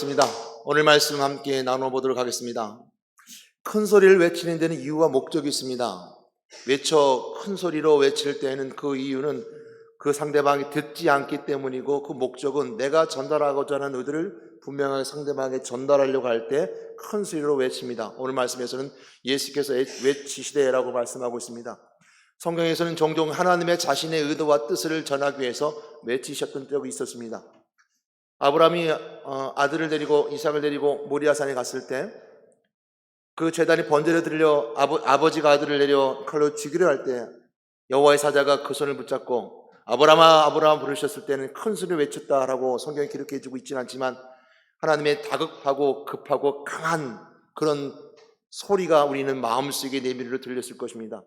반갑습니다. 오늘 말씀 함께 나눠보도록 하겠습니다. 큰 소리를 외치는 데는 이유와 목적이 있습니다. 큰 소리로 외칠 때는 그 이유는 그 상대방이 듣지 않기 때문이고, 그 목적은 내가 전달하고자 하는 의도를 분명하게 상대방에게 전달하려고 할 때 큰 소리로 외칩니다. 오늘 말씀에서는 예수께서 외치시되라고 말씀하고 있습니다. 성경에서는 종종 하나님의 자신의 의도와 뜻을 전하기 위해서 외치셨던 적이 있었습니다. 아브라함이 아들을 데리고 이삭을 데리고 모리아산에 갔을 때 그 제단이 번제를 드리려 아버지가 아들을 내려 칼로 죽이려 할 때 여호와의 사자가 그 손을 붙잡고 아브라함아 아브라함 부르셨을 때는 큰 소리를 외쳤다라고 성경이 기록해 주고 있지는 않지만, 하나님의 다급하고 급하고 강한 그런 소리가 우리는 마음속에 내밀어 들렸을 것입니다.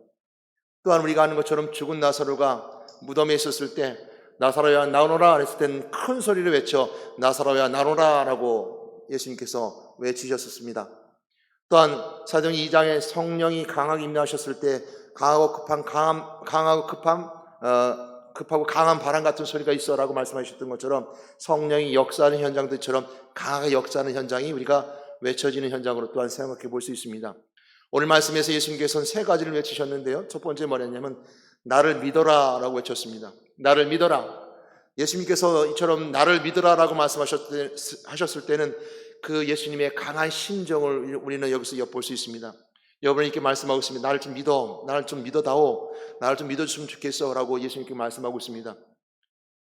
또한 우리가 아는 것처럼 죽은 나사로가 무덤에 있었을 때 나사로야 나오너라 했을 때는 큰 소리를 외쳐 나사로야 나오너라 라고 예수님께서 외치셨습니다. 또한 사도행 2장에 성령이 강하게 임하셨을 때 급하고 강한 바람 같은 소리가 있어라고 말씀하셨던 것처럼 성령이 역사하는 현장들처럼 강하게 역사하는 현장이 우리가 외쳐지는 현장으로 또한 생각해 볼 수 있습니다. 오늘 말씀에서 예수님께서는 세 가지를 외치셨는데요. 첫 번째 뭐였냐면 나를 믿어라 라고 외쳤습니다. 나를 믿어라. 예수님께서 이처럼 나를 믿어라 라고 말씀하셨을 때는 그 예수님의 강한 심정을 우리는 여기서 엿볼 수 있습니다. 여러분이 이렇게 말씀하고 있습니다. 나를 좀 믿어, 나를 좀 믿어다오, 나를 좀 믿어줬으면 좋겠어 라고 예수님께 말씀하고 있습니다.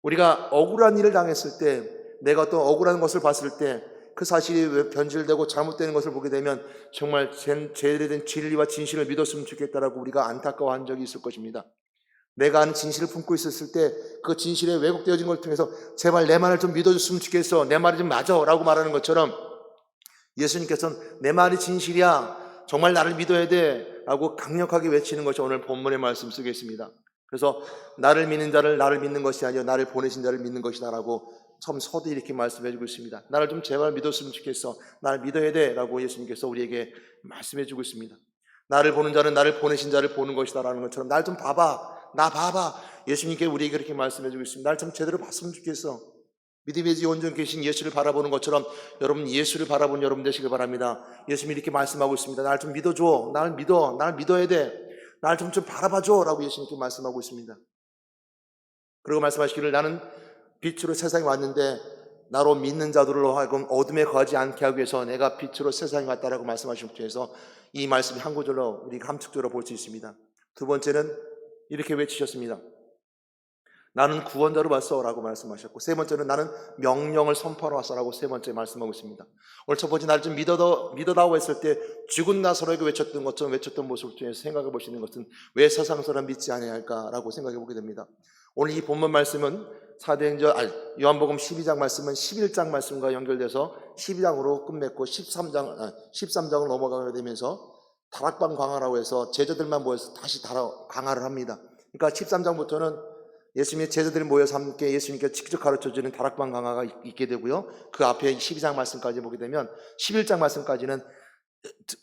우리가 억울한 일을 당했을 때, 내가 어떤 억울한 것을 봤을 때 그 사실이 변질되고 잘못되는 것을 보게 되면 정말 제대로 된 진리와 진실을 믿었으면 좋겠다라고 우리가 안타까워한 적이 있을 것입니다. 내가 아는 진실을 품고 있었을 때 그 진실에 왜곡되어진 걸 통해서 제발 내 말을 좀 믿어줬으면 좋겠어, 내 말이 좀 맞아 라고 말하는 것처럼 예수님께서는 내 말이 진실이야, 정말 나를 믿어야 돼 라고 강력하게 외치는 것이 오늘 본문의 말씀 속에 있습니다. 그래서 나를 믿는 자를 나를 믿는 것이 아니라 나를 보내신 자를 믿는 것이다 라고 처음 서두에 이렇게 말씀해 주고 있습니다. 나를 좀 제발 믿었으면 좋겠어, 나를 믿어야 돼 라고 예수님께서 우리에게 말씀해 주고 있습니다. 나를 보는 자는 나를 보내신 자를 보는 것이다 라는 것처럼 날 좀 봐봐, 나 봐봐, 예수님께 우리에게 그렇게 말씀해 주고 있습니다. 날 좀 제대로 봤으면 좋겠어. 믿음의 온전 계신 예수를 바라보는 것처럼 여러분 예수를 바라보는 여러분 되시길 바랍니다. 예수님이 이렇게 말씀하고 있습니다. 날 좀 믿어줘, 나를 믿어, 나를 믿어야 돼, 날 좀 바라봐줘 라고 예수님께 말씀하고 있습니다. 그리고 말씀하시기를 나는 빛으로 세상에 왔는데 나로 믿는 자들로 하여금 어둠에 거하지 않게 하기 위해서 내가 빛으로 세상에 왔다라고 말씀하신 것에서 이 말씀이 한 구절로 우리가 함축적으로 볼 수 있습니다. 두 번째는 이렇게 외치셨습니다. 나는 구원자로 왔어 라고 말씀하셨고, 세 번째는 나는 명령을 선포하러 왔어 라고 세 번째 말씀하고 있습니다. 오늘 첫 번째 나를 좀 믿어다오 했을 때 죽은 나사로에게 외쳤던 것처럼 외쳤던 모습을 통해서 생각해 보시는 것은 왜 세상 사람 믿지 아니할까라고 생각해 보게 됩니다. 오늘 이 본문 말씀은 요한복음 12장 말씀은 11장 말씀과 연결돼서 12장으로 끝맺고 13장으로 넘어가게 되면서 다락방 강화라고 해서 제자들만 모여서 다시 강화를 합니다. 그러니까 13장부터는 예수님의 제자들이 모여서 함께 예수님께 직접 가르쳐주는 다락방 강화가 있게 되고요. 그 앞에 12장 말씀까지 보게 되면 11장 말씀까지는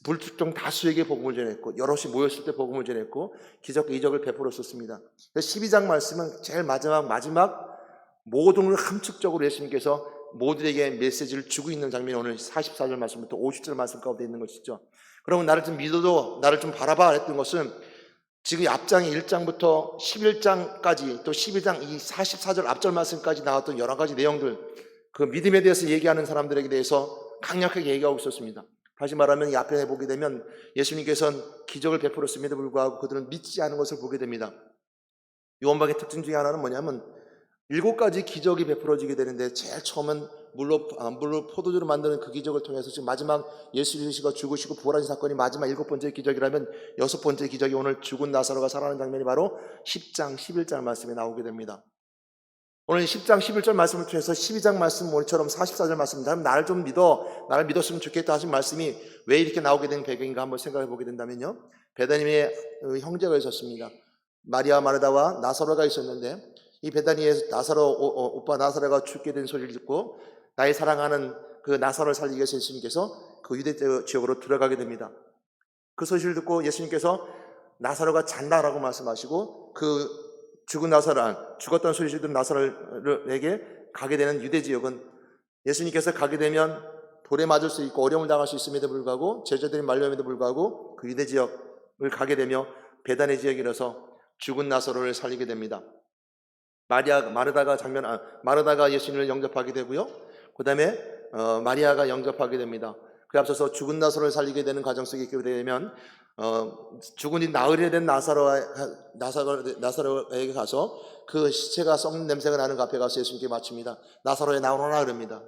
불특정 다수에게 복음을 전했고 여럿이 모였을 때 복음을 전했고 기적과 이적을 베풀었었습니다. 12장 말씀은 제일 마지막 모든 걸 함축적으로 예수님께서 모두에게 메시지를 주고 있는 장면이 오늘 44절 말씀부터 50절 말씀 가운데 있는 것이죠. 그러면 나를 좀 믿어도 나를 좀 바라봐 했던 것은 지금 앞장이 1장부터 11장까지 또 12장 이 44절 앞절 말씀까지 나왔던 여러 가지 내용들, 그 믿음에 대해서 얘기하는 사람들에게 대해서 강력하게 얘기하고 있었습니다. 다시 말하면 이 앞에 보게 되면 예수님께서는 기적을 베풀었음에도 불구하고 그들은 믿지 않은 것을 보게 됩니다. 요한복음의 특징 중에 하나는 뭐냐면 7가지 기적이 베풀어지게 되는데 제일 처음은 물로 포도주를 만드는 그 기적을 통해서 지금 마지막 예수 그리스도가 죽으시고 부활하신 사건이 마지막 7번째 기적이라면 6번째 기적이 오늘 죽은 나사로가 살아나는 장면이 바로 10장 11장 말씀에 나오게 됩니다. 오늘 10장 11절 말씀을 통해서 12장 말씀 오늘처럼 44절 말씀, 나를 좀 믿어, 나를 믿었으면 좋겠다 하신 말씀이 왜 이렇게 나오게 된 배경인가 한번 생각해 보게 된다면요, 베다니의 형제가 있었습니다. 마리아 마르다와 나사로가 있었는데 이 베다니에 오빠 나사로가 죽게 된 소리를 듣고 나의 사랑하는 그 나사로를 살리기 위해서 예수님께서 그 유대 지역으로 들어가게 됩니다. 그 소식을 듣고 예수님께서 나사로가 잔다라고 말씀하시고 그 죽었다는 소리를 들은 나사로에게 가게 되는 유대 지역은 예수님께서 가게 되면 돌에 맞을 수 있고 어려움을 당할 수 있음에도 불구하고 제자들이 말려임에도 불구하고 그 유대 지역을 가게 되며 베다니 지역에 이르러서 죽은 나사로를 살리게 됩니다. 마르다가 예수님을 영접하게 되고요. 그 다음에 마리아가 영접하게 됩니다. 그 앞서서 죽은 나사로를 살리게 되는 과정 속에 있게 되면 죽은 이 나으리 된 나사로에게 가서 그 시체가 썩는 냄새가 나는 그 앞에 가서 예수님께 맞춥니다. 나사로에 나오너라 그럽니다.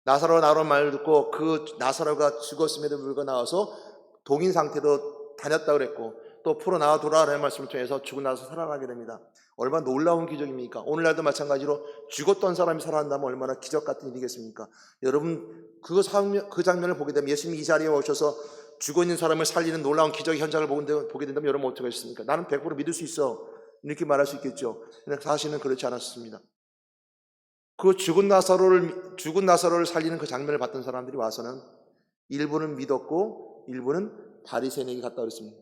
나사로 나오는 말을 듣고 그 나사로가 죽었음에도 불구하고 나와서 동인 상태로 다녔다 그랬고 또 풀어 나와 돌아라는 말씀을 통해서 죽은 나서 살아나게 됩니다. 얼마나 놀라운 기적입니까? 오늘날도 마찬가지로 죽었던 사람이 살아난다면 얼마나 기적 같은 일이겠습니까? 여러분 그 장면을 보게 되면 예수님이 이 자리에 오셔서 죽어있는 사람을 살리는 놀라운 기적의 현장을 보게 된다면 여러분 어떻게 하겠습니까? 나는 100% 믿을 수 있어 이렇게 말할 수 있겠죠. 근데 사실은 그렇지 않았습니다. 그 죽은 나사로를 살리는 그 장면을 봤던 사람들이 와서는 일부는 믿었고 일부는 바리새인에게 갔다 그랬습니다.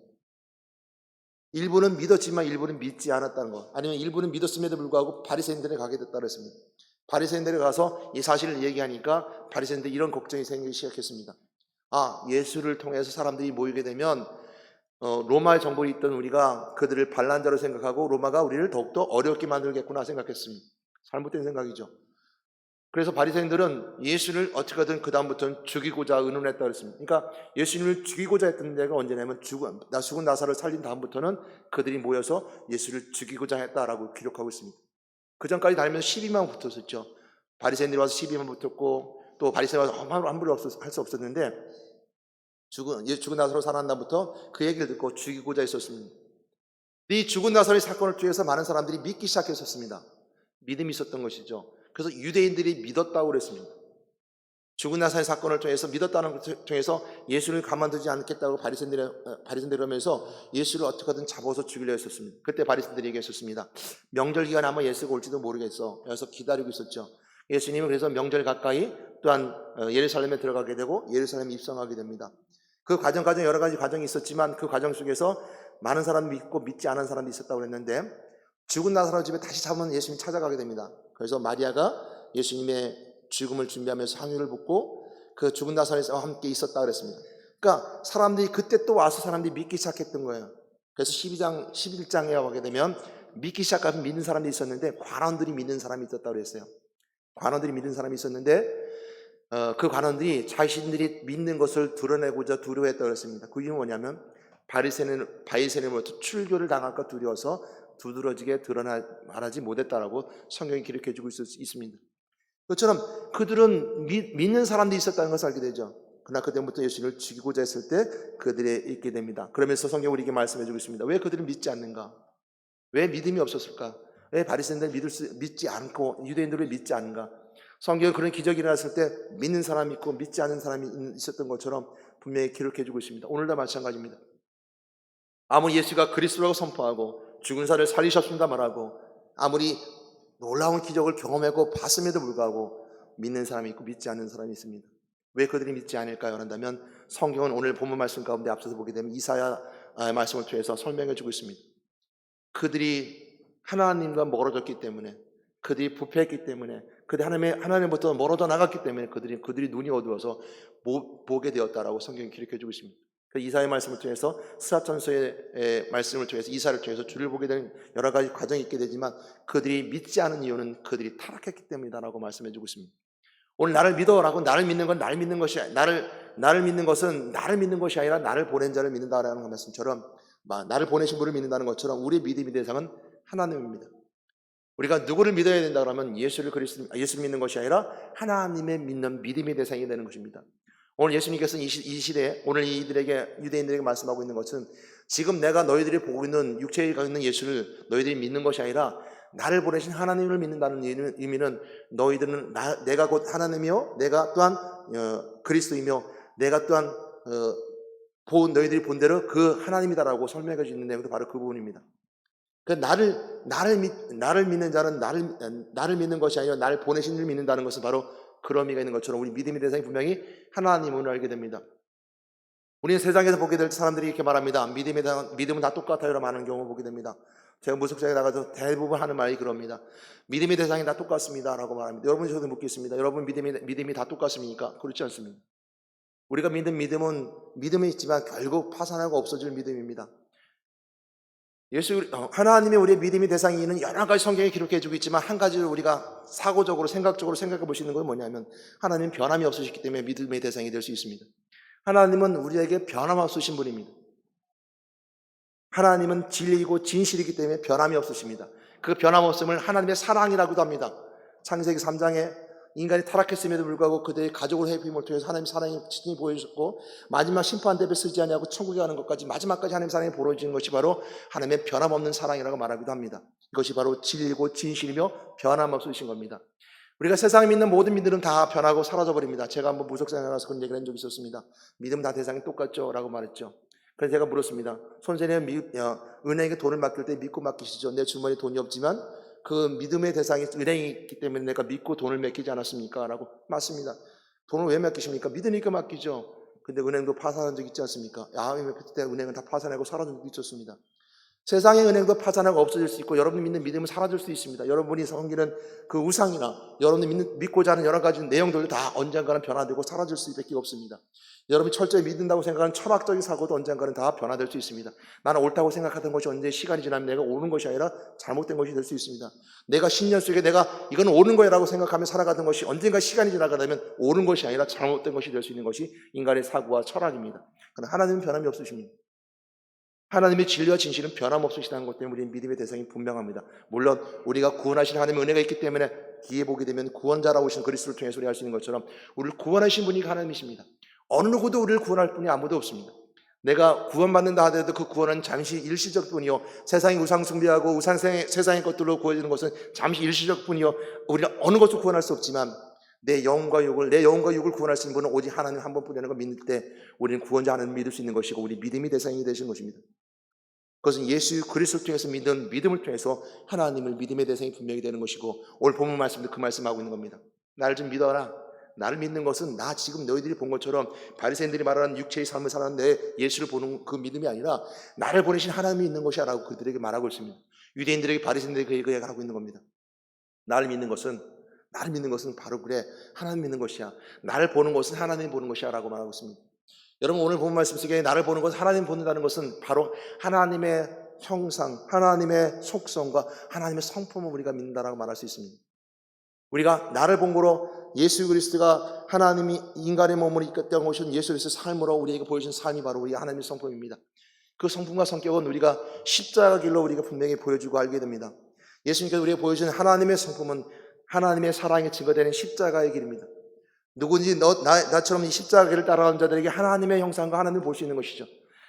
일부는 믿었지만 일부는 믿지 않았다는 것, 아니면 일부는 믿었음에도 불구하고 바리새인들에 가게 됐다 그랬습니다. 바리새인들에 가서 이 사실을 얘기하니까 바리새인들이 이런 걱정이 생기기 시작했습니다. 예수를 통해서 사람들이 모이게 되면 로마의 정복이 있던 우리가 그들을 반란자로 생각하고 로마가 우리를 더욱더 어렵게 만들겠구나 생각했습니다. 잘못된 생각이죠. 그래서 바리새인들은 예수를 어떻게든 그 다음부터는 죽이고자 의논했다 그랬습니다. 그러니까 예수님을 죽이고자 했던 데가 언제냐면 죽은 나사로를 살린 다음부터는 그들이 모여서 예수를 죽이고자 했다라고 기록하고 있습니다. 그 전까지 다니면서 시비만 붙었었죠. 바리새인들이 와서 시비만 붙었고 또 바리새인이 와서 함부로 할 수 없었는데 죽은 나사로 살아난 다음부터 그 얘기를 듣고 죽이고자 했었습니다. 이 죽은 나사로의 사건을 통해서 많은 사람들이 믿기 시작했었습니다. 믿음이 있었던 것이죠. 그래서 유대인들이 믿었다고 그랬습니다. 죽은 나사로의 사건을 통해서 믿었다는 것을 통해서 예수를 가만두지 않겠다고 바리새인들이 하면서 예수를 어떻게든 잡아서 죽이려 했었습니다. 그때 바리새인들이 얘기했었습니다. 명절 기간에 아마 예수가 올지도 모르겠어. 그래서 기다리고 있었죠. 예수님은 그래서 명절 가까이 또한 예루살렘에 들어가게 되고 예루살렘에 입성하게 됩니다. 그 과정 여러 가지 과정이 있었지만 그 과정 속에서 많은 사람이 믿고 믿지 않은 사람이 있었다고 그랬는데 죽은 나사로 집에 다시 잡으면 예수님이 찾아가게 됩니다. 그래서 마리아가 예수님의 죽음을 준비하면서 향유를 붓고 그 죽은 나사로와 함께 있었다 그랬습니다. 그러니까 사람들이 그때 또 와서 사람들이 믿기 시작했던 거예요. 그래서 11장에 가게 되면 믿기 시작하면 믿는 사람들이 있었는데 관원들이 믿는 사람이 있었다고 그랬어요. 관원들이 믿는 사람이 있었는데 그 관원들이 자신들이 믿는 것을 드러내고자 두려워했다고 그랬습니다. 그 이유는 뭐냐면 바리새인으로부터 출교를 당할까 두려워서 두드러지게 말하지 못했다라고 성경이 기록해 주고 있습니다. 그것처럼 그들은 믿는 사람들이 있었다는 것을 알게 되죠. 그러나 그때부터 예수님을 죽이고자 했을 때 그들이 있게 됩니다. 그러면서 성경이 우리에게 말씀해 주고 있습니다. 왜 그들은 믿지 않는가? 왜 믿음이 없었을까? 왜 바리새인들은 믿지 않고 유대인들을 믿지 않는가? 성경에 그런 기적이 일어났을 때 믿는 사람이 있고 믿지 않는 사람이 있었던 것처럼 분명히 기록해 주고 있습니다. 오늘도 마찬가지입니다. 아무리 예수가 그리스도라고 선포하고 죽은 사를 살리셨습니다 말하고 아무리 놀라운 기적을 경험하고 봤음에도 불구하고 믿는 사람이 있고 믿지 않는 사람이 있습니다. 왜 그들이 믿지 않을까요? 한다면 성경은 오늘 본문 말씀 가운데 앞서서 보게 되면 이사야 말씀을 통해서 설명해 주고 있습니다. 그들이 하나님과 멀어졌기 때문에 그들이 부패했기 때문에 그들이 하나님부터 멀어져 나갔기 때문에 그들이 눈이 어두워서 보게 되었다라고 성경이 기록해 주고 있습니다. 이사의 말씀을 통해서 스라천서의 말씀을 통해서 이사를 통해서 주를 보게 되는 여러 가지 과정이 있게 되지만 그들이 믿지 않은 이유는 그들이 타락했기 때문이다라고 말씀해 주고 있습니다. 오늘 나를 믿어라고 나를 믿는 건 나를 믿는 것이 나를 믿는 것은 나를 믿는 것이 아니라 나를 보낸 자를 믿는다라는 말씀처럼 나를 보내신 분을 믿는다는 것처럼 우리의 믿음의 대상은 하나님입니다. 우리가 누구를 믿어야 된다 그러면 예수를 믿는 것이 아니라 하나님의 믿는 믿음의 대상이 되는 것입니다. 오늘 예수님께서 이 시대에 오늘 유대인들에게 말씀하고 있는 것은 지금 내가 너희들이 보고 있는 육체에 있는 예수를 너희들이 믿는 것이 아니라 나를 보내신 하나님을 믿는다는 의미는 너희들은 내가 곧 하나님이요 내가 또한 그리스도이며 내가 또한 너희들이 본 대로 그 하나님이다라고 설명해 주는 내용도 바로 그 부분입니다. 나를 믿는 자는 나를 믿는 것이 아니라 나를 보내신 이를 믿는다는 것은 바로 그런 의미가 있는 것처럼 우리 믿음의 대상이 분명히 하나님을 알게 됩니다. 우리는 세상에서 보게 될 사람들이 이렇게 말합니다. 믿음은 다 똑같아요 라고 하는 경우 보게 됩니다. 제가 무속장에 나가서 대부분 하는 말이 그럽니다. 믿음의 대상이 다 똑같습니다 라고 말합니다. 여러분 저도 묻겠습니다. 여러분 믿음이 다 똑같습니까? 그렇지 않습니다. 우리가 믿는 믿음은 믿음이 있지만 결국 파산하고 없어질 믿음입니다. 하나님의 우리의 믿음의 대상이 있는 여러 가지 성경에 기록해 주고 있지만 한 가지를 우리가 사고적으로 생각적으로 생각해 볼 수 있는 건 뭐냐면 하나님은 변함이 없으시기 때문에 믿음의 대상이 될 수 있습니다. 하나님은 우리에게 변함없으신 분입니다. 하나님은 진리이고 진실이기 때문에 변함이 없으십니다. 그 변함없음을 하나님의 사랑이라고도 합니다. 창세기 3장에 인간이 타락했음에도 불구하고 그들의 가족을 회복을 통해서 하나님의 사랑이 친히 보여주셨고 마지막 심판 대비 쓰지 아니하고 천국에 가는 것까지 마지막까지 하나님의 사랑이 보여지는 것이 바로 하나님의 변함없는 사랑이라고 말하기도 합니다. 이것이 바로 진리고 진실이며 변함없으신 겁니다. 우리가 세상에 믿는 모든 믿음은 다 변하고 사라져버립니다. 제가 한번 무속생에 가서 그런 얘기를 한 적이 있었습니다. 믿음 다 대상이 똑같죠? 라고 말했죠. 그래서 제가 물었습니다. 선생님, 은행에 돈을 맡길 때 믿고 맡기시죠? 내 주머니에 돈이 없지만 그 믿음의 대상이 은행이 있기 때문에 내가 믿고 돈을 맡기지 않았습니까? 라고. 맞습니다. 돈을 왜 맡기십니까? 믿으니까 맡기죠. 근데 은행도 파산한 적 있지 않습니까? 야함이 때 은행은 다 파산하고 사라진 적이 있었습니다. 세상의 은행도 파산하고 없어질 수 있고 여러분이 믿는 믿음은 사라질 수 있습니다. 여러분이 섬기는 그 우상이나 여러분이 믿고자 하는 여러 가지 내용들도 다 언젠가는 변화되고 사라질 수밖에 없습니다. 여러분이 철저히 믿는다고 생각하는 철학적인 사고도 언젠가는 다 변화될 수 있습니다. 나는 옳다고 생각하던 것이 언제 시간이 지나면 내가 옳은 것이 아니라 잘못된 것이 될 수 있습니다. 내가 10년 속에 내가 이건 옳은 거야라고 생각하며 살아가던 것이 언젠가 시간이 지나가다 보면 옳은 것이 아니라 잘못된 것이 될 수 있는 것이 인간의 사고와 철학입니다. 그러나 하나님은 변함이 없으십니다. 하나님의 진리와 진실은 변함없으시다는 것 때문에 우리는 믿음의 대상이 분명합니다. 물론 우리가 구원하신 하나님의 은혜가 있기 때문에 뒤에 보게 되면 구원자라고 하신 그리스도를 통해서 우리 할 수 있는 것처럼 우리를 구원하신 분이 하나님이십니다. 어느 누구도 우리를 구원할 분이 아무도 없습니다. 내가 구원받는다 하더라도 그 구원은 잠시 일시적 뿐이요 세상이 우상 숭배하고 세상의 것들로 구해지는 것은 잠시 일시적 뿐이요 우리가 어느 것도 구원할 수 없지만 내 영과 육을 구원할 수 있는 분은 오직 하나님 한 번뿐이라는 걸 믿을 때 우리는 구원자 하나님을 믿을 수 있는 것이고 우리 믿음이 대상이 되시는 것입니다. 그것은 예수 그리스도를 통해서 믿은 믿음을 통해서 하나님을 믿음의 대상이 분명히 되는 것이고 오늘 본문 말씀도 그 말씀하고 있는 겁니다. 나를 좀 믿어라. 나를 믿는 것은 나 지금 너희들이 본 것처럼 바리새인들이 말하는 육체의 삶을 사는 내 예수를 보는 그 믿음이 아니라 나를 보내신 하나님이 있는 것이야 라고 그들에게 말하고 있습니다. 유대인들에게 바리새인들에게 그 얘기를 하고 있는 겁니다. 나를 믿는 것은 바로 그래 하나님 믿는 것이야. 나를 보는 것은 하나님 보는 것이야 라고 말하고 있습니다. 여러분 오늘 본 말씀 속에 나를 보는 것은 하나님 본다는 것은 바로 하나님의 형상, 하나님의 속성과 하나님의 성품을 우리가 믿는다라고 말할 수 있습니다. 우리가 나를 본 거로 예수 그리스도가 하나님이 인간의 몸을 이끌어 오신 예수 그리스도의 삶으로 우리에게 보여준 삶이 바로 우리 하나님의 성품입니다. 그 성품과 성격은 우리가 십자가 길로 우리가 분명히 보여주고 알게 됩니다. 예수님께서 우리에게 보여준 하나님의 성품은 하나님의 사랑에 증거되는 십자가의 길입니다. 누구든지 나처럼 이 십자가 길을 따라가는 자들에게 하나님의 형상과 하나님을 볼 수 있는 것이죠.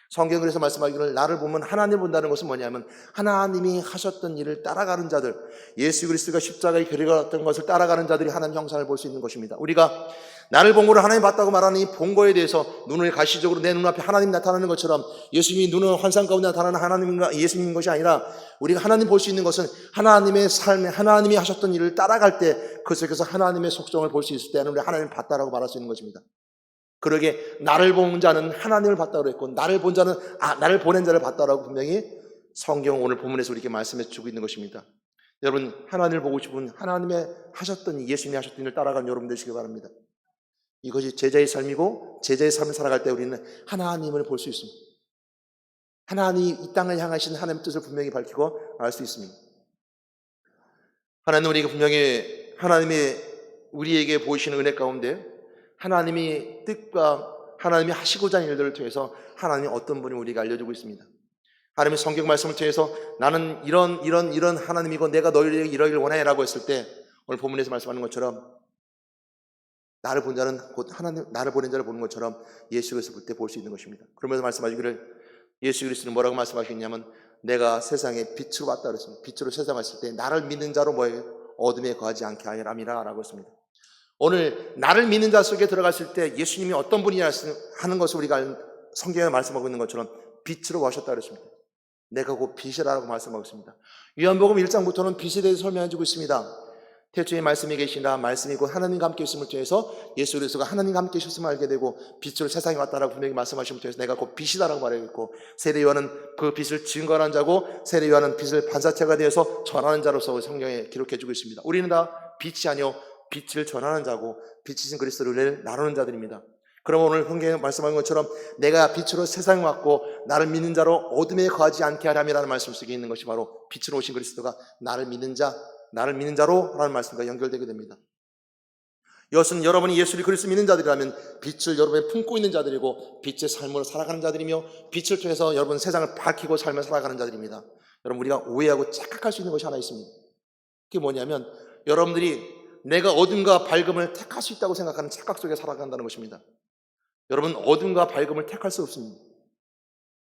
성경 그래서 말씀하기를 나를 보면 하나님을 본다는 것은 뭐냐면 하나님이 하셨던 일을 따라가는 자들, 예수 그리스도가 십자가에 걸어갔던 것을 따라가는 자들이 하나님 형상을 볼 수 있는 것입니다. 우리가 나를 본 거를 하나님 봤다고 말하는 이 본 거에 대해서 눈을 가시적으로 내 눈앞에 하나님 나타나는 것처럼 예수님이 눈을 환상 가운데 나타나는 하나님과 예수님인 것이 아니라 우리가 하나님 볼 수 있는 것은 하나님의 삶에 하나님이 하셨던 일을 따라갈 때 그 속에서 하나님의 속성을 볼 수 있을 때는 우리 하나님 봤다라고 말할 수 있는 것입니다. 그러게 나를 본 자는 하나님을 봤다고 했고 나를 본 자는 나를 보낸 자를 봤다라고 분명히 성경 오늘 본문에서 우리에게 말씀해 주고 있는 것입니다. 여러분 하나님을 보고 싶은 하나님의 하셨던 예수님이 하셨던 일을 따라가는 여러분 되시기 바랍니다. 이것이 제자의 삶이고 제자의 삶을 살아갈 때 우리는 하나님을 볼 수 있습니다. 하나님이 이 땅을 향하신 하나님의 뜻을 분명히 밝히고 알 수 있습니다. 하나님 우리에게 분명히 하나님이 우리에게 보이시는 은혜 가운데 하나님이 뜻과 하나님이 하시고자 하는 일들을 통해서 하나님이 어떤 분이 우리에게 알려주고 있습니다. 하나님의 성경 말씀을 통해서 나는 이런 하나님이고 내가 너희에게 이러기를 원해라고 했을 때 오늘 본문에서 말씀하는 것처럼 나를 본 자는 곧 하나님 나를 보낸 자를 보는 것처럼 예수 그리스도 볼 때 볼 수 있는 것입니다. 그러면서 말씀하시기를 예수 그리스도는 뭐라고 말씀하셨냐면 내가 세상에 빛으로 왔다 그랬습니다. 빛으로 세상 왔을 때 나를 믿는 자로 뭐예요? 어둠에 거하지 않게 하리라 라고 했습니다. 오늘 나를 믿는 자 속에 들어갔을 때 예수님이 어떤 분이냐 하는 것을 우리가 성경에 말씀하고 있는 것처럼 빛으로 오셨다 그랬습니다. 내가 곧 빛이라고 말씀하고 있습니다. 요한복음 1장부터는 빛에 대해서 설명해주고 있습니다. 태초에 말씀이 계시나 말씀이 곧 하나님과 함께 있음을 통해서 예수 그리스도가 하나님과 함께 있었음을 알게 되고 빛으로 세상에 왔다라고 분명히 말씀하심을 통해서 내가 곧 빛이다라고 말하고 세례 요한은 그 빛을 증거하는 자고 세례 요한은 빛을 반사체가 되어서 전하는 자로서 성경에 기록해주고 있습니다. 우리는 다 빛이 아니요 빛을 전하는 자고 빛이신 그리스도를 나누는 자들입니다. 그럼 오늘 성경에 말씀하는 것처럼 내가 빛으로 세상에 왔고 나를 믿는 자로 어둠에 거하지 않게 하람이라는 말씀 속에 있는 것이 바로 빛으로 오신 그리스도가 나를 믿는 자로 라는 말씀과 연결되게 됩니다. 이것은 여러분이 예수를 그리스도 믿는 자들이라면 빛을 여러분에 품고 있는 자들이고 빛의 삶으로 살아가는 자들이며 빛을 통해서 여러분 세상을 밝히고 삶을 살아가는 자들입니다. 여러분 우리가 오해하고 착각할 수 있는 것이 하나 있습니다. 그게 뭐냐면 여러분들이 내가 어둠과 밝음을 택할 수 있다고 생각하는 착각 속에 살아간다는 것입니다. 여러분 어둠과 밝음을 택할 수 없습니다.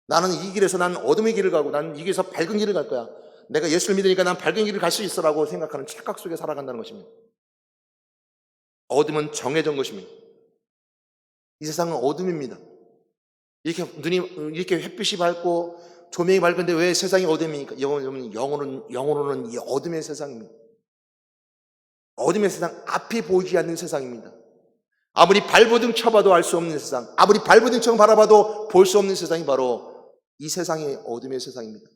나는 이 길에서 난 어둠의 길을 가고 나는 이 길에서 밝은 길을 갈 거야. 내가 예수를 믿으니까 난 밝은 길을 갈 수 있어라고 생각하는 착각 속에 살아간다는 것입니다. 어둠은 정해진 것입니다. 이 세상은 어둠입니다. 이렇게 햇빛이 밝고 조명이 밝은데 왜 세상이 어둠입니까? 영어로는 이 어둠의 세상입니다. 어둠의 세상, 앞이 보이지 않는 세상입니다. 아무리 발버둥 쳐봐도 알 수 없는 세상, 아무리 발버둥처럼 바라봐도 볼 수 없는 세상이 바로 이 세상이 어둠의 세상입니다.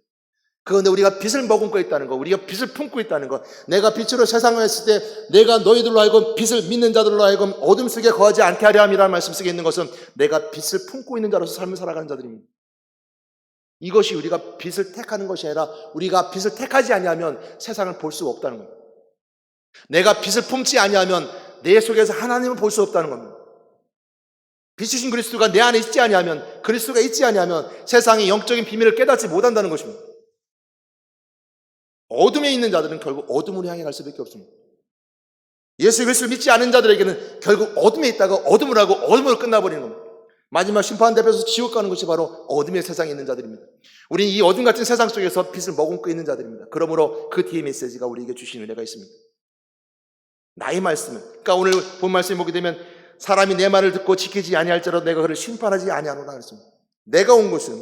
그런데 우리가 빛을 머금고 있다는 것, 우리가 빛을 품고 있다는 것, 내가 빛으로 세상을 했을 때 내가 너희들로 하여금 빛을 믿는 자들로 하여금 어둠 속에 거하지 않게 하려 함이라는 말씀 속에 있는 것은 내가 빛을 품고 있는 자로서 삶을 살아가는 자들입니다. 이것이 우리가 빛을 택하는 것이 아니라 우리가 빛을 택하지 아니하면 세상을 볼 수 없다는 겁니다. 내가 빛을 품지 아니하면 내 속에서 하나님을 볼 수 없다는 겁니다. 빛이신 그리스도가 내 안에 있지 아니하면, 그리스도가 있지 아니하면 세상의 영적인 비밀을 깨닫지 못한다는 것입니다. 어둠에 있는 자들은 결국 어둠으로 향해 갈 수밖에 없습니다. 예수 그리스도를 믿지 않은 자들에게는 결국 어둠에 있다가 어둠을 하고 어둠으로 끝나버리는 겁니다. 마지막 심판 대표에서 지옥 가는 것이 바로 어둠의 세상에 있는 자들입니다. 우리는 이 어둠 같은 세상 속에서 빛을 머금고 있는 자들입니다. 그러므로 그 뒤에 메시지가 우리에게 주신 은혜가 있습니다. 나의 말씀을, 그러니까 오늘 본 말씀을 보게 되면 사람이 내 말을 듣고 지키지 아니할지라도 내가 그를 심판하지 아니하노라 했습니다. 내가 온 것은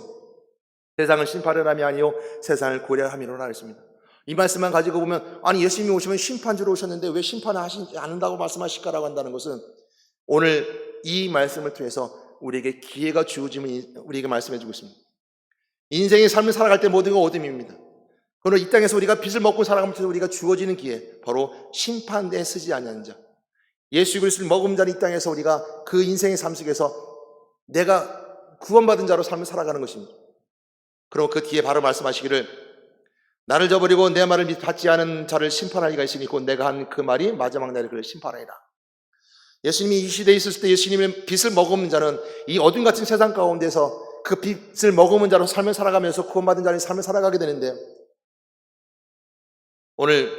세상을 심판하려 아니요 세상을 구하려 함이로라 했습니다. 이 말씀만 가지고 보면 아니 예수님이 오시면 심판주로 오셨는데 왜 심판을 하시지 않는다고 말씀하실까라고 한다는 것은 오늘 이 말씀을 통해서 우리에게 기회가 주어지면 우리에게 말씀해 주고 있습니다. 인생의 삶을 살아갈 때 모든 건 어둠입니다. 그러나 이 땅에서 우리가 빛을 먹고 살아가면서 우리가 주어지는 기회, 바로 심판대에 서지 아니하는 자, 예수 그리스도를 먹은 자는 이 땅에서 우리가 그 인생의 삶 속에서 내가 구원받은 자로 삶을 살아가는 것입니다. 그리고 그 뒤에 바로 말씀하시기를 나를 저버리고 내 말을 받지 않은 자를 심판할 리가 있으니 곧 내가 한 그 말이 마지막 날에 그를 심판하리라. 예수님이 이 시대에 있었을 때 예수님의 빛을 머금은 자는 이 어둠 같은 세상 가운데서 그 빛을 머금은 자로 삶을 살아가면서 구원받은 자의 삶을 살아가게 되는데 오늘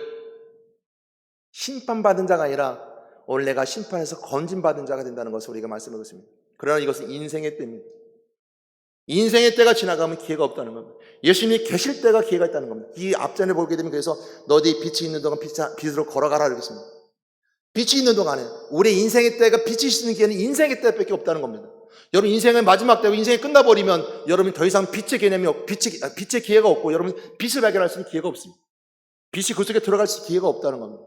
심판받은 자가 아니라 오늘 내가 심판에서 건진받은 자가 된다는 것을 우리가 말씀하고 있습니다. 그러나 이것은 인생의 때입니다. 인생의 때가 지나가면 기회가 없다는 겁니다. 예수님이 계실 때가 기회가 있다는 겁니다. 이 앞전에 보게 되면 그래서 너희 빛이 있는 동안 빛으로 걸어가라 이러겠습니다. 빛이 있는 동안에 우리 인생의 때가 빛이 있는 기회는 인생의 때밖에 없다는 겁니다. 여러분 인생의 마지막 때고 인생이 끝나버리면 여러분 더 이상 빛의 개념이 빛의 기회가 없고 여러분 빛을 발견할 수 있는 기회가 없습니다. 빛이 그 속에 들어갈 수 있는 기회가 없다는 겁니다.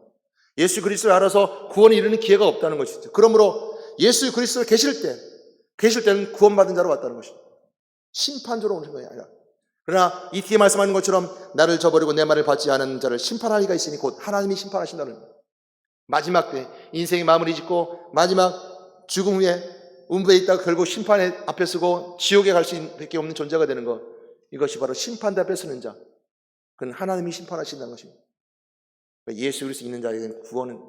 예수 그리스도를 알아서 구원에 이르는 기회가 없다는 것이죠. 그러므로 예수 그리스도가 계실 때는 구원받은 자로 왔다는 것입니다. 심판자로 오는 것이 아니라. 그러나 이 뒤에 말씀하는 것처럼 나를 저버리고 내 말을 받지 않은 자를 심판할 리가 있으니 곧 하나님이 심판하신다는 겁니다. 마지막 때 인생의 마무리 짓고 마지막 죽음 후에 음부에 있다가 결국 심판의 앞에 서고 지옥에 갈 수밖에 없는 존재가 되는 것, 이것이 바로 심판대 앞에 서는 자, 그건 하나님이 심판하신다는 것입니다. 예수 그리스도 있는 자에게는 구원은.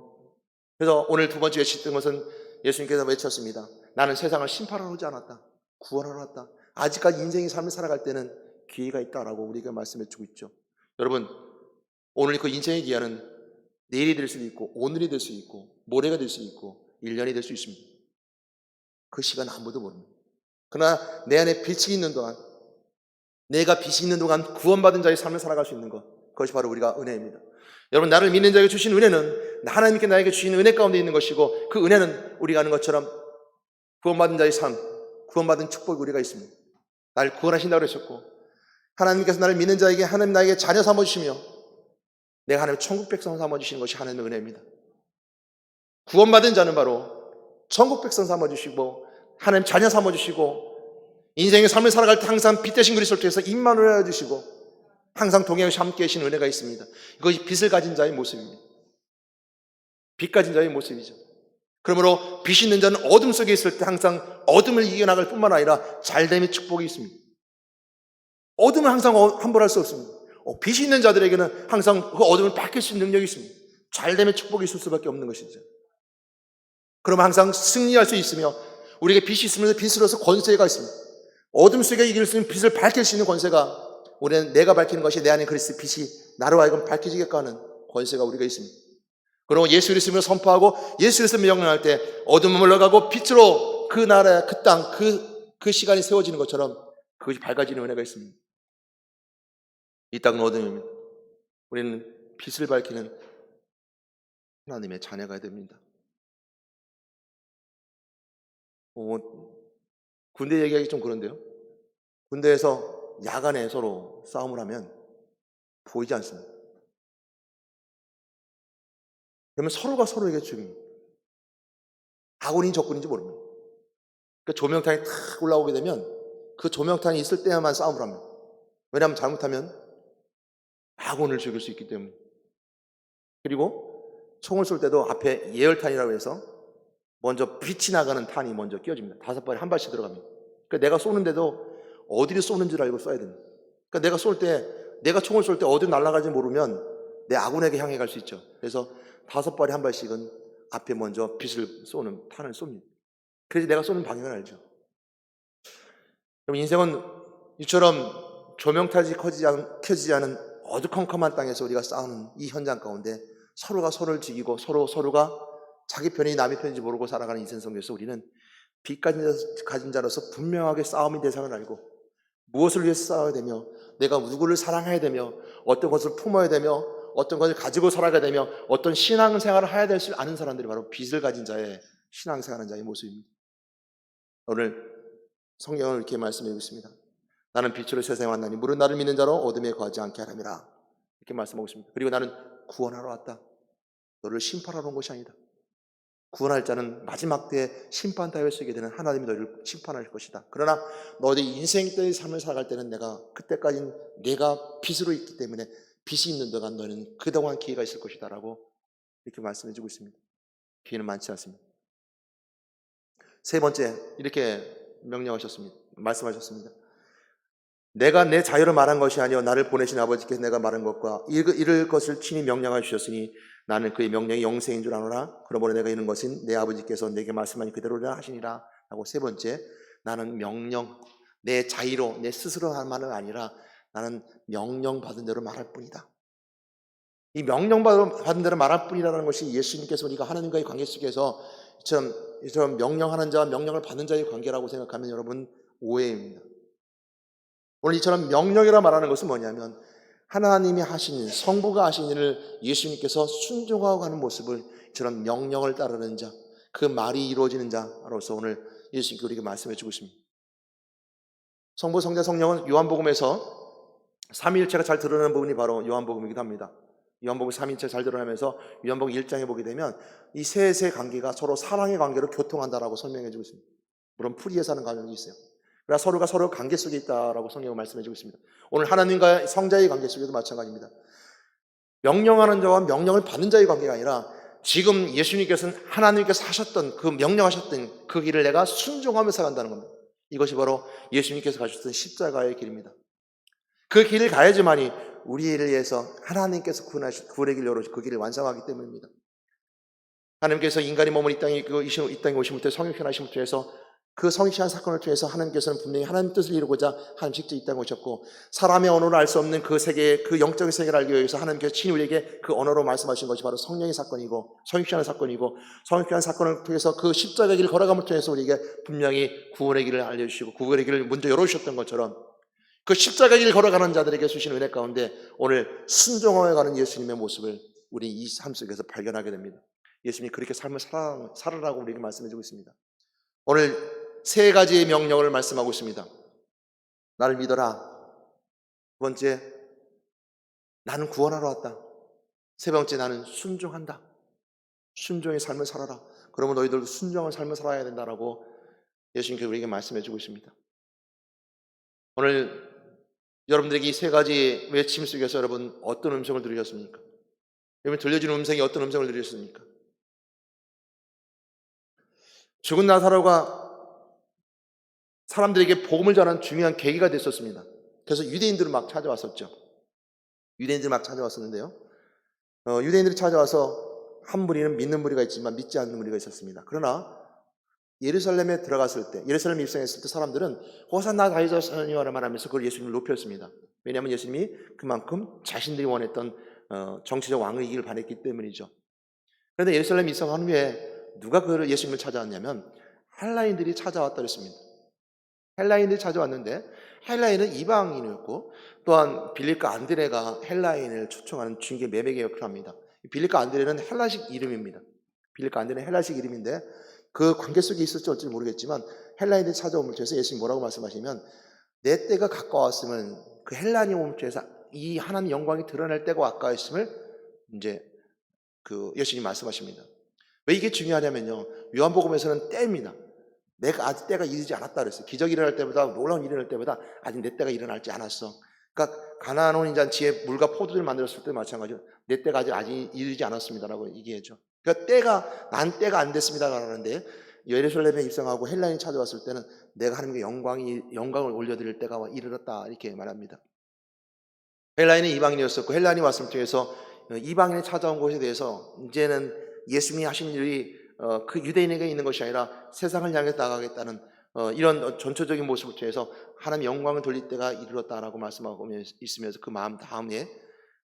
그래서 오늘 두 번째 외쳤던 것은 예수님께서 외쳤습니다. 나는 세상을 심판하러 오지 않았다, 구원하러 왔다. 아직까지 인생의 삶을 살아갈 때는 기회가 있다라고 우리가 말씀해 주고 있죠. 여러분 오늘 그 인생의 기회는 내일이 될 수도 있고 오늘이 될 수도 있고 모레가 될 수도 있고 1년이 될 수 있습니다. 그 시간 아무도 모릅니다. 그러나 내 안에 빛이 있는 동안, 내가 빛이 있는 동안 구원받은 자의 삶을 살아갈 수 있는 것, 그것이 바로 우리가 은혜입니다. 여러분 나를 믿는 자에게 주신 은혜는 하나님께 나에게 주신 은혜 가운데 있는 것이고 그 은혜는 우리가 아는 것처럼 구원받은 자의 삶, 구원받은 축복이 우리가 있습니다. 나를 구원하신다고 그러셨고 하나님께서 나를 믿는 자에게 하나님 나에게 자녀 삼아주시며 내가 하나님 천국 백성 삼아주시는 것이 하나님의 은혜입니다. 구원받은 자는 바로 천국 백성 삼아주시고 하나님 자녀 삼아주시고 인생의 삶을 살아갈 때 항상 빛 대신 그리스도를 통해서 임마누엘 해주시고 항상 동행하시 함께 계신 은혜가 있습니다. 이것이 빛을 가진 자의 모습입니다. 빛 가진 자의 모습이죠. 그러므로 빛 있는 자는 어둠 속에 있을 때 항상 어둠을 이겨나갈 뿐만 아니라 잘됨의 축복이 있습니다. 어둠은 항상 함부로 할 수 없습니다. 빛이 있는 자들에게는 항상 그 어둠을 밝힐 수 있는 능력이 있습니다. 잘됨의 축복이 있을 수밖에 없는 것이죠. 그러면 항상 승리할 수 있으며 우리에게 빛이 있으면서 빛으로서 권세가 있습니다. 어둠 속에 이길 수 있는 빛을 밝힐 수 있는 권세가, 우리는 내가 밝히는 것이 내 안에 그리스도의 빛이 나로 하여금 밝혀지게끔 하는 권세가 우리가 있습니다. 그리고 예수 그리스도를 선포하고 예수 그리스도를 명령할 때 어둠은 물러가고 빛으로 그 나라, 그 땅, 그 시간이 세워지는 것처럼 그것이 밝아지는 은혜가 있습니다. 이 땅은 어둠입니다. 우리는 빛을 밝히는 하나님의 자녀가 됩니다. 군대 얘기하기 좀 그런데요. 군대에서 야간에 서로 싸움을 하면 보이지 않습니다. 그러면 서로가 서로에게 죽입니다. 아군이 적군인지 모릅니다. 그러니까 조명탄이 탁 올라오게 되면 그 조명탄이 있을 때야만 싸움을 합니다. 왜냐하면 잘못하면 아군을 죽일 수 있기 때문에. 그리고 총을 쏠 때도 앞에 예열탄이라고 해서 먼저 빛이 나가는 탄이 먼저 끼워집니다. 5발에 한 발씩 들어갑니다. 그러니까 내가 쏘는데도 어디를 쏘는 줄 알고 쏴야 됩니다. 그러니까 내가 총을 쏠 때 어디로 날아갈지 모르면 내 아군에게 향해 갈 수 있죠. 그래서 5발에 한 발씩은 앞에 먼저 빛을 쏘는 탄을 쏩니다. 그래서 내가 쏘는 방향을 알죠. 그럼 인생은 이처럼 조명탄이 켜지지 않은 어두컴컴한 땅에서 우리가 싸우는 이 현장 가운데 서로가 서로를 죽이고 서로가 자기 편이 남의 편인지 모르고 살아가는 인생 속에서 우리는 빛 가진 자로서 분명하게 싸움의 대상을 알고 무엇을 위해서 싸워야 되며 내가 누구를 사랑해야 되며 어떤 것을 품어야 되며 어떤 것을 가지고 살아가야 되며 어떤 신앙생활을 해야 될 줄 아는 사람들이 바로 빛을 가진 자의 신앙생활하는 자의 모습입니다. 오늘 성경은 이렇게 말씀하고 있습니다. 나는 빛으로 세상에 왔나니 물은 나를 믿는 자로 어둠에 거하지 않게 하람이라. 이렇게 말씀하고 있습니다. 그리고 나는 구원하러 왔다. 너를 심판하러 온 것이 아니다. 구원할 자는 마지막 때에 심판 따위에 서게 되는 하나님이 너를 심판할 것이다. 그러나 너의 인생 때의 삶을 살아갈 때는 그때까지는 내가 빛으로 있기 때문에 빛이 있는 동안 너는 그동안 기회가 있을 것이다 라고 이렇게 말씀해 주고 있습니다. 기회는 많지 않습니다. 세 번째, 이렇게 말씀하셨습니다. 내가 내 자유를 말한 것이 아니요 나를 보내신 아버지께서 내가 말한 것과 이를 것을 친히 명령하여 주셨으니 나는 그의 명령이 영생인 줄 아노라. 그러므로 내가 이런 것은 내 아버지께서 내게 말씀하니 그대로라 하시니라 하고, 세 번째, 나는 명령, 내 자유로 내 스스로 할 말은 아니라 나는 명령받은 대로 말할 뿐이다. 이 명령받은 대로 말할 뿐이라는 것이 예수님께서 우리가 하나님과의 관계 속에서 이처럼 명령하는 자와 명령을 받는 자의 관계라고 생각하면 여러분 오해입니다. 오늘 이처럼 명령이라 말하는 것은 뭐냐면 하나님이 하신 성부가 하신 일을 예수님께서 순종하고 가는 모습을 이처럼 명령을 따르는 자, 그 말이 이루어지는 자로서 오늘 예수님께 우리에게 말씀해 주고 있습니다. 성부, 성자, 성령은 요한복음에서 삼위일체가 잘 드러나는 부분이 바로 요한복음이기도 합니다. 요한복음 3인체 잘 드러나면서 요한복음 1장에 보게 되면 이 셋의 관계가 서로 사랑의 관계로 교통한다라고 설명해 주고 있습니다. 물론 풀이에 사는 관계가 있어요. 그러나 서로가 서로 관계 속에 있다라고 성경은 말씀해 주고 있습니다. 오늘 하나님과 성자의 관계 속에도 마찬가지입니다. 명령하는 자와 명령을 받는 자의 관계가 아니라 지금 예수님께서는 하나님께서 하셨던 그 명령하셨던 그 길을 내가 순종하면서 간다는 겁니다. 이것이 바로 예수님께서 가셨던 십자가의 길입니다. 그 길을 가야지만이 우리를 위해서 하나님께서 구원의 길을 열어주시고 그 길을 완성하기 때문입니다. 하나님께서 인간이 몸을 이 땅에 오심부터 성육신 하심부터 해서 그 성육신 사건을 통해서 하나님께서는 분명히 하나님 뜻을 이루고자 하나님 직접 이 땅에 오셨고, 사람의 언어로 알 수 없는 그 세계, 그 영적인 세계를 알기 위해서 하나님께서 친히 우리에게 그 언어로 말씀하신 것이 바로 성령의 사건이고 성육신의 사건이고, 성육신의 사건을 통해서 그 십자가의 길을 걸어감을 통해서 우리에게 분명히 구원의 길을 알려주시고 구원의 길을 먼저 열어주셨던 것처럼 그 십자가의 길을 걸어가는 자들에게 주신 은혜 가운데 오늘 순종하여 가는 예수님의 모습을 우리 이 삶 속에서 발견하게 됩니다. 예수님이 그렇게 삶을 살아라고 우리에게 말씀해 주고 있습니다. 오늘 세 가지의 명령을 말씀하고 있습니다. 나를 믿어라. 두 번째, 나는 구원하러 왔다. 세 번째, 나는 순종한다. 순종의 삶을 살아라. 그러면 너희들도 순종의 삶을 살아야 된다라고 예수님께서 우리에게 말씀해 주고 있습니다. 오늘 여러분들에게 이 세 가지 외침 속에서 여러분 어떤 음성을 들으셨습니까? 여러분 들려주는 음성이 어떤 음성을 들으셨습니까? 죽은 나사로가 사람들에게 복음을 전하는 중요한 계기가 됐었습니다. 그래서 유대인들을 막 찾아왔었죠. 유대인들이 막 찾아왔었는데요. 유대인들이 찾아와서 한 무리는 믿는 무리가 있지만 믿지 않는 무리가 있었습니다. 그러나 예루살렘에 들어갔을 때, 예루살렘에 입성했을 때 사람들은 호산나 다윗의 자손이라 말하면서 그걸 예수님을 높였습니다. 왜냐하면 예수님이 그만큼 자신들이 원했던 정치적 왕의기를 바랬기 때문이죠. 그런데 예루살렘 입성한 후에 누가 그 예수님을 찾아왔냐면 헬라인들이 찾아왔다 그랬습니다. 헬라인들이 찾아왔는데 헬라인은 이방인이었고 또한 빌립과 안드레가 헬라인을 초청하는 중개 매매계 역할을 합니다. 빌립과 안드레는 헬라식 이름입니다. 빌립과 안드레는 헬라식 이름인데 그 관계 속에 있을지 어쩔지 모르겠지만 헬라인들이 찾아옴을 통해서 예수님이 뭐라고 말씀하시면 내 때가 가까웠으면 그 헬라인이 옴을 통해서 이 하나님 영광이 드러날 때가 가까웠음을 이제 그 예수님이 말씀하십니다. 왜 이게 중요하냐면요. 요한복음에서는 때입니다. 내가 아직 때가 이르지 않았다 그랬어요. 기적이 일어날 때보다 놀라운 일이 일어날 때보다 아직 내 때가 일어날지 않았어. 그러니까 가나안 온 잔치에 물과 포도주를 만들었을 때 마찬가지로 내 때가 아직 이르지 않았습니다라고 얘기했죠. 그러니까 난 때가 안 됐습니다라고 하는데 예루살렘에 입성하고 헬라인이 찾아왔을 때는 내가 하나님께 영광을 올려드릴 때가 이르렀다 이렇게 말합니다. 헬라인은 이방인이었었고 헬라인이 왔음을 통해서 이방인이 찾아온 것에 대해서 이제는 예수님이 하신 일이 그 유대인에게 있는 것이 아니라 세상을 향해 나가겠다는 이런 전초적인 모습을 통해서 하나님 영광을 돌릴 때가 이르렀다라고 말씀하고 있으면서 그 마음 다음에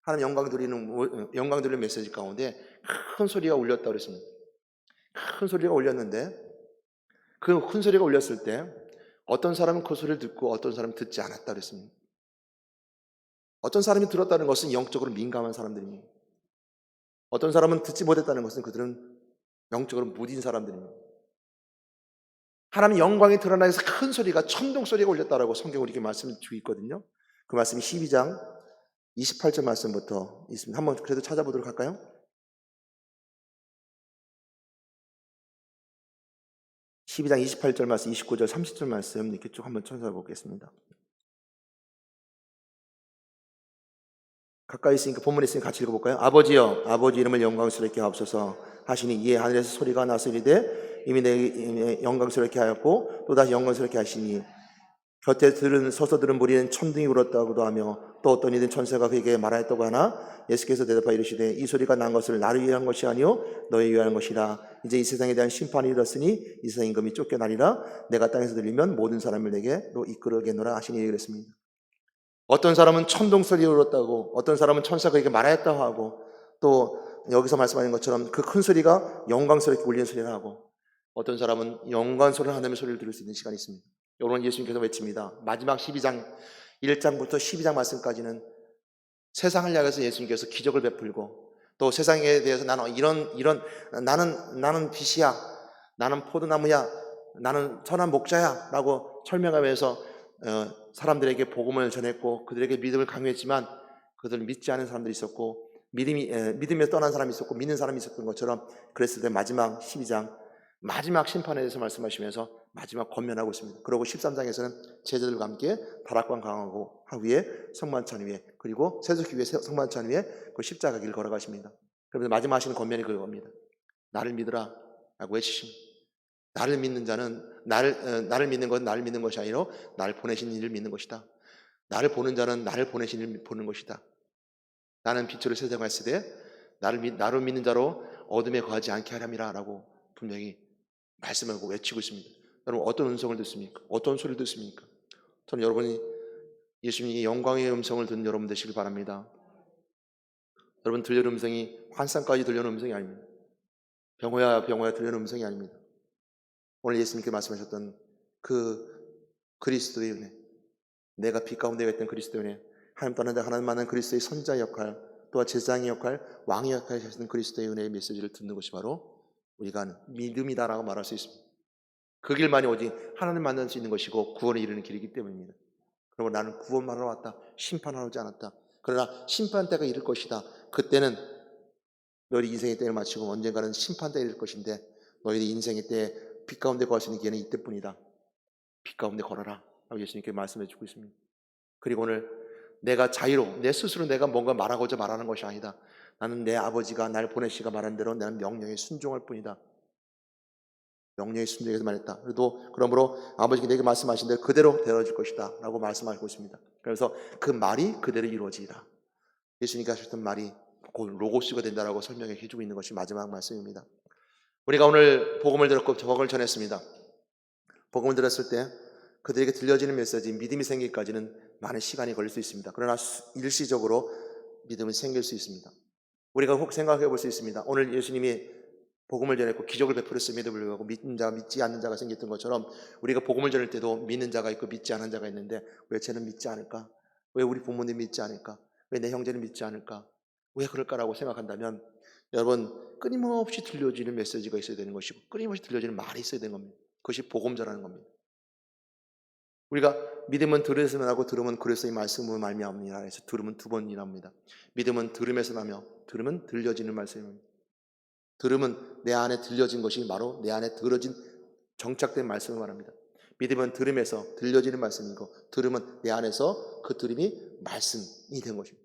하나님 영광 돌리는 메시지 가운데 큰 소리가 울렸다고 그랬습니다. 큰 소리가 울렸는데 그 큰 소리가 울렸을 때 어떤 사람은 그 소리를 듣고 어떤 사람은 듣지 않았다고 그랬습니다. 어떤 사람이 들었다는 것은 영적으로 민감한 사람들입니다. 어떤 사람은 듣지 못했다는 것은 그들은 영적으로 무딘 사람들입니다. 하나님 영광이 드러나서 큰 소리가 천둥 소리가 울렸다라고 성경은 이렇게 말씀을 주고 있거든요. 그 말씀이 12장 28절 말씀부터 있습니다. 한번 그래도 찾아보도록 할까요? 12장 28절 말씀, 29절, 30절 말씀 이렇게 쭉 한번 찾아보겠습니다. 가까이 있으니까 본문에 있으니까 같이 읽어볼까요? 아버지여 아버지 이름을 영광스럽게 하옵소서 하시니 이에 하늘에서 소리가 나서 이르되 이미 내 영광스럽게 하였고 또다시 영광스럽게 하시니 곁에 서서 들은 무리는 천둥이 울었다고도 하며 또 어떤 이든 천사가 그에게 말하였다고 하나 예수께서 대답하여 이르시되 이 소리가 난 것을 나를 위한 것이 아니요 너희 위한 것이라 이제 이 세상에 대한 심판이 이르렀으니 이 세상 임금이 쫓겨나리라 내가 땅에서 들리면 모든 사람을 내게로 이끌어겠노라 하시니 그랬습니다. 어떤 사람은 천둥 소리가 울었다고 어떤 사람은 천사가 그에게 말하였다고 하고 또 여기서 말씀하신 것처럼 그 큰 소리가 영광스럽게 울리는 소리를 하고 어떤 사람은 영광스러운 하나님의 소리를 들을 수 있는 시간이 있습니다. 오늘 예수님께서 외칩니다. 마지막 12장 1장부터 12장 말씀까지는 세상을 향해서 예수님께서 기적을 베풀고 또 세상에 대해서 나는 나는 빛이야, 나는 포도나무야, 나는 선한 목자야 라고 설명하면서 사람들에게 복음을 전했고 그들에게 믿음을 강요했지만 그들을 믿지 않은 사람들이 있었고 믿음에 떠난 사람이 있었고 믿는 사람이 있었던 것처럼 그랬을 때 마지막 12장 마지막 심판에 대해서 말씀하시면서 마지막 권면하고 있습니다. 그리고 13장에서는 제자들과 함께 다락방 강하고 하위에 성만찬 위에 그리고 세속기 위에 성만찬 위에 그 십자가 길을 걸어가십니다. 그러면서 마지막 하시는 권면이 그겁니다. 나를 믿으라 라고 외치십니다. 나를 믿는 자는 나를 믿는 것은 나를 믿는 것이 아니라 나를 보내신 이를 믿는 것이다. 나를 보는 자는 나를 보내신 이를 보는 것이다. 나는 빛으로 세상에 왔으되 나를 믿는 자로 어둠에 거하지 않게 하렴이라 라고 분명히 말씀하고 외치고 있습니다. 여러분 어떤 음성을 듣습니까? 어떤 소리를 듣습니까? 저는 여러분이 예수님의 영광의 음성을 듣는 여러분 되시길 바랍니다. 여러분 들려는 음성이 환상까지 들려는 음성이 아닙니다. 병호야 들려는 음성이 아닙니다. 오늘 예수님께 말씀하셨던 그 그리스도의 은혜, 내가 빛 가운데 있던 그리스도의 은혜, 하나님 떠난 자 하나님 만난 그리스도의 선자 역할, 또한 제사장의 역할, 왕의 역할을 하시는 그리스도의 은혜의 메시지를 듣는 것이 바로 우리가 믿음이다라고 말할 수 있습니다. 그 길만이 오직 하나님 만날 수 있는 것이고 구원에 이르는 길이기 때문입니다. 그러므로 나는 구원하러 왔다. 심판하러 오지 않았다. 그러나 심판 때가 이를 것이다. 그때는 너희 인생의 때를 마치고 언젠가는 심판 때가 이를 것인데 너희의 인생의 때에 빛 가운데 거할 수 있는 기회는 이때뿐이다. 빛 가운데 걸어라 라고 예수님께 말씀해 주고 있습니다. 그리고 오늘 내가 자유로 내 스스로 내가 뭔가 말하고자 말하는 것이 아니다. 나는 내 아버지가 날 보내시가 말한 대로 나는 명령에 순종할 뿐이다. 명령에 순종해서만 했다. 그래도 그러므로 아버지께 내게 말씀하신 대로 그대로 되어질 것이다 라고 말씀하고 있습니다. 그래서 그 말이 그대로 이루어지리라. 예수님께서 하셨던 말이 곧 로고스가 된다라고 설명해 주고 있는 것이 마지막 말씀입니다. 우리가 오늘 복음을 들었고 복음을 전했습니다. 복음을 들었을 때 그들에게 들려지는 메시지, 믿음이 생기기까지는 많은 시간이 걸릴 수 있습니다. 그러나 일시적으로 믿음은 생길 수 있습니다. 우리가 혹 생각해 볼 수 있습니다. 오늘 예수님이 복음을 전했고 기적을 베풀었음에도 불구하고 믿는 자와 믿지 않는 자가 생겼던 것처럼 우리가 복음을 전할 때도 믿는 자가 있고 믿지 않는 자가 있는데 왜 쟤는 믿지 않을까? 왜 우리 부모님 믿지 않을까? 왜 내 형제는 믿지 않을까? 왜 그럴까라고 생각한다면 여러분 끊임없이 들려지는 메시지가 있어야 되는 것이고 끊임없이 들려지는 말이 있어야 되는 겁니다. 그것이 복음자라는 겁니다. 우리가 믿음은 들으면서 나고 들으면 그리스도의 말씀으로 말미암느니라 해서 들으면 두 번이나 합니다. 믿음은 들으면서 나며 들으면 들려지는 말씀입니다. 들으면 내 안에 들려진 것이 바로 내 안에 들어진 정착된 말씀을 말합니다. 믿음은 들음에서 들려지는 말씀이고 들으면 내 안에서 그 들음이 말씀이 된 것입니다.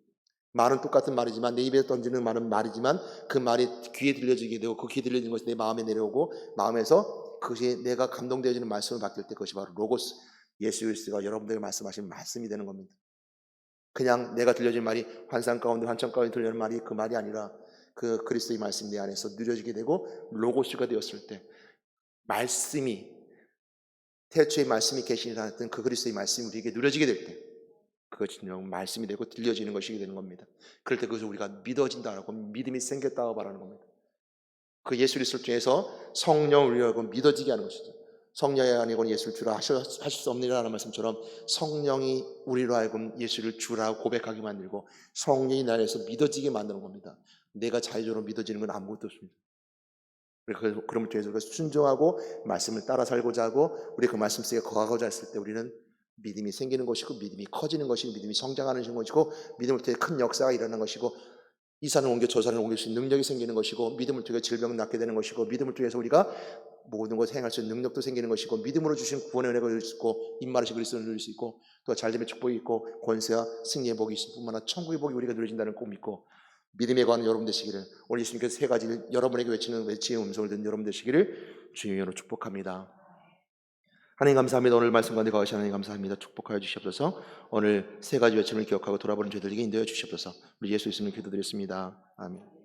말은 똑같은 말이지만 내 입에 던지는 말은 말이지만 그 말이 귀에 들려지게 되고 그 귀에 들려지는 것이 내 마음에 내려오고 마음에서 그것이 내가 감동되어지는 말씀을 바뀔 때 그것이 바로 로고스 예수 그리스도가 여러분들에게 말씀하신 말씀이 되는 겁니다. 그냥 내가 들려진 말이 환상 가운데 환청 가운데 들려는 말이 그 말이 아니라 그 그리스도의 말씀이 내 안에서 누려지게 되고 로고스가 되었을 때 말씀이 태초의 말씀이 계시니라 했던 그 그리스도의 말씀이 우리에게 누려지게 될 때 그것이 말씀이 되고 들려지는 것이 되는 겁니다. 그럴 때 그것을 우리가 믿어진다라고 믿음이 생겼다고 말하는 겁니다. 그 예수 그리스도를 통해서 성령을 우리하고 믿어지게 하는 것이죠. 성령이 아니고는 예수를 주라 하실 수 없느니라는 말씀처럼 성령이 우리로 하여금 예수를 주라고 고백하게 만들고 성령이 나 안에서 믿어지게 만드는 겁니다. 내가 자유적으로 믿어지는 건 아무것도 없습니다. 그럼을 통해서 우리가 순종하고 말씀을 따라 살고자 하고 우리 그 말씀 속에 거하고자 했을 때 우리는 믿음이 생기는 것이고 믿음이 커지는 것이고 믿음이 성장하는 것이고 믿음을 통해 큰 역사가 일어나는 것이고 이 산을 옮겨 저 산을 옮길 수 있는 능력이 생기는 것이고 믿음을 통해 질병을 낫게 되는 것이고 믿음을 통해서 우리가 모든 것을 행할 수 있는 능력도 생기는 것이고 믿음으로 주신 구원의 은혜가 누릴 수 있고 입마르시 그리스도를 누릴 수 있고 또 잘됨의 축복이 있고 권세와 승리의 복이 있을 뿐만 아니라 천국의 복이 우리가 누려진다는 꼭 믿고 믿음에 관한 여러분 되시기를 오늘 예수님께서 세 가지를 여러분에게 외치는 음성을 듣는 여러분 되시기를 주님의 이름으로 축복합니다. 하나님 감사합니다. 오늘 말씀 가운데 거하시 하나님 감사합니다. 축복하여 주시옵소서. 오늘 세 가지 외침을 기억하고 돌아보는 저희들에게 인도해 주시옵소서. 우리 예수 이름으로 기도드렸습니다. 아멘.